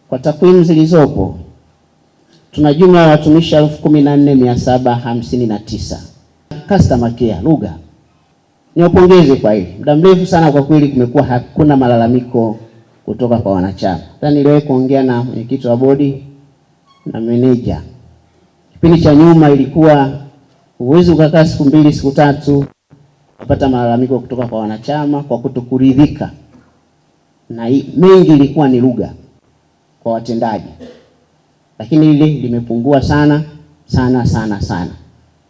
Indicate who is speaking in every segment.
Speaker 1: Kwa takwimu zilizopo, tuna jumla ya watumishi 14,759. Customer care lugha, niwapongeze kwa hili. Muda mrefu sana kwa kweli kumekuwa hakuna malalamiko kutoka kwa wanachama. Sasa niliwahi kuongea na mwenyekiti wa bodi na meneja. Kipindi cha nyuma ilikuwa uwezo ukakaa siku 2 siku 3 kupata malalamiko kutoka kwa wanachama kwa kutokuridhika, na mengi ilikuwa ni lugha kwa watendaji, lakini hili limepungua sana.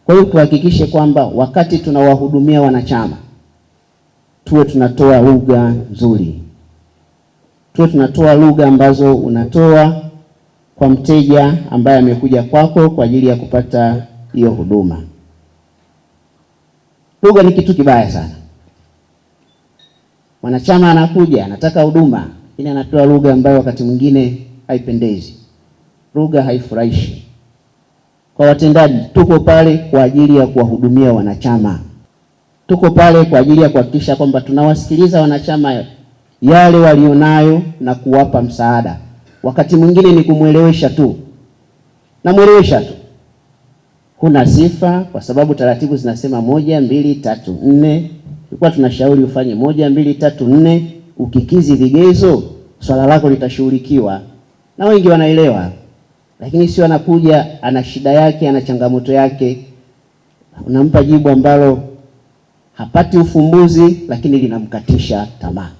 Speaker 1: Kwa hiyo tuhakikishe kwamba wakati tunawahudumia wanachama tuwe tunatoa lugha nzuri, tuwe tunatoa lugha ambazo unatoa kwa mteja ambaye amekuja kwako kwa ajili ya kupata hiyo huduma. Lugha ni kitu kibaya sana. Mwanachama anakuja anataka huduma, lakini anatoa lugha ambayo wakati mwingine haipendezi. Lugha haifurahishi. Kwa watendaji, tuko pale kwa ajili ya kuwahudumia wanachama. Tuko pale kwa ajili ya kuhakikisha kwamba tunawasikiliza wanachama yale walionayo na kuwapa msaada. Wakati mwingine ni kumwelewesha tu. Kuna sifa kwa sababu taratibu zinasema 1 2 3 4. Tulikuwa tunashauri ufanye 1 2 3 4. Ukikizi vigezo, swala lako litashughulikiwa. Na wengi wanaelewa. Lakini sio anakuja ana shida yake, ana changamoto yake, unampa jibu ambalo hapati ufumbuzi, lakini linamkatisha tamaa.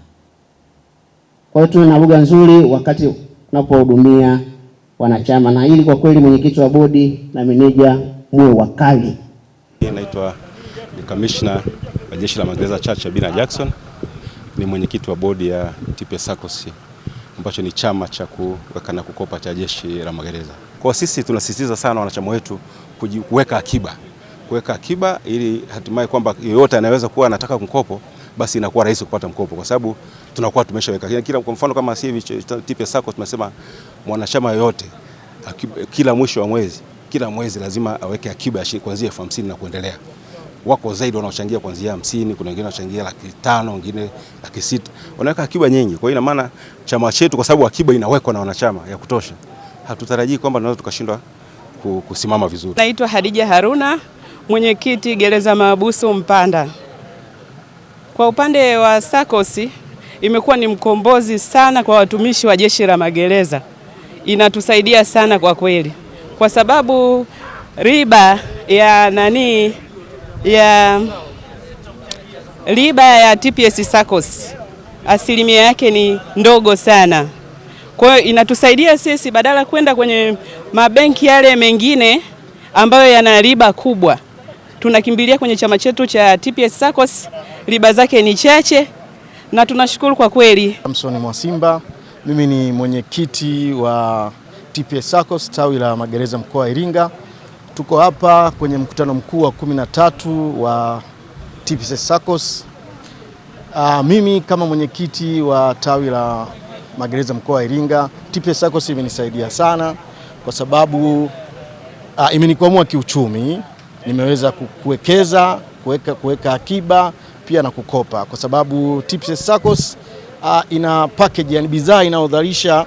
Speaker 1: Kwa hiyo tuwe na lugha nzuri wakati tunapohudumia wanachama, na ili kwa kweli mwenyekiti wa bodi na meneja muwe wakali.
Speaker 2: Naitwa ni Commissioner wa Jeshi la Magereza Chacha Bina Jackson, ni mwenyekiti wa bodi ya TPS SACCOS ambacho ni chama cha kuweka na kukopa cha Jeshi la Magereza. Kwa sisi tunasisitiza sana wanachama wetu kuweka akiba ili hatimaye kwamba yeyote anaweza kuwa anataka mkopo, basi inakuwa rahisi kupata mkopo kwa sababu tunakuwa tumeshaweka. Kwa mfano kama hivi TPS SACCOS tunasema mwanachama yoyote kila mwisho wa mwezi, kila mwezi lazima aweke akiba kuanzia 50,000 na kuendelea. Wako zaidi wanaochangia kuanzia 50, kuna wengine wanachangia 500,000, wengine 600,000. Wanaweka akiba nyingi. Kwa hiyo ina maana chama chetu, kwa sababu akiba inawekwa na wanachama ya kutosha, hatutarajii kwamba tunaweza tukashindwa kusimama vizuri.
Speaker 3: Naitwa Hadija Haruna, mwenyekiti gereza mahabusu Mpanda. Kwa upande wa SACCOS imekuwa ni mkombozi sana kwa watumishi wa Jeshi la Magereza. Inatusaidia sana kwa kweli. Kwa sababu riba ya TPS SACCOS asilimia yake ni ndogo sana. Kwa hiyo inatusaidia sisi badala kwenda kwenye mabenki yale mengine ambayo yana riba kubwa, tunakimbilia kwenye chama chetu cha TPS SACCOS, riba zake ni chache na tunashukuru kwa kweli.
Speaker 4: Samson Mwasimba, mimi ni mwenyekiti wa TPS SACCOS tawi la Magereza mkoa wa Iringa. Tuko hapa kwenye mkutano mkuu wa 13 wa TPS SACCOS. Mimi kama mwenyekiti wa tawi la Magereza mkoa wa Iringa, TPS SACCOS imenisaidia sana kwa sababu imenikwamua kiuchumi. Nimeweza kuweka akiba pia na kukopa, kwa sababu TPS SACCOS ina package, yani bidhaa inaodharisha.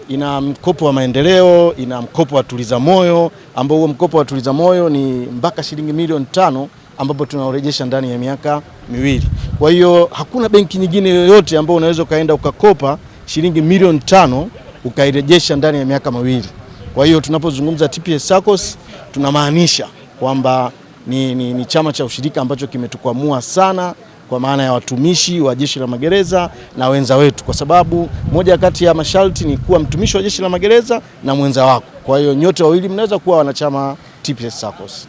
Speaker 4: Ina mkopo wa maendeleo, ina mkopo wa tuliza moyo, ambao huo mkopo wa tuliza moyo ni mpaka shilingi milioni 5 ambapo tunaurejesha ndani ya miaka 2. Kwa hiyo hakuna benki nyingine yoyote ambayo unaweza kaenda ukakopa shilingi milioni 5 ukairejesha ndani ya miaka 2. Kwa hiyo tunapozungumza TPS SACCOS tunamaanisha kwamba ni chama cha ushirika ambacho kimetukwamua sana kwa maana ya watumishi wa Jeshi la Magereza na wenza wetu, kwa sababu moja kati ya masharti ni kuwa mtumishi wa Jeshi la Magereza na mwenza wako. Kwa hiyo nyote wawili mnaweza kuwa wanachama TPS SACCOS.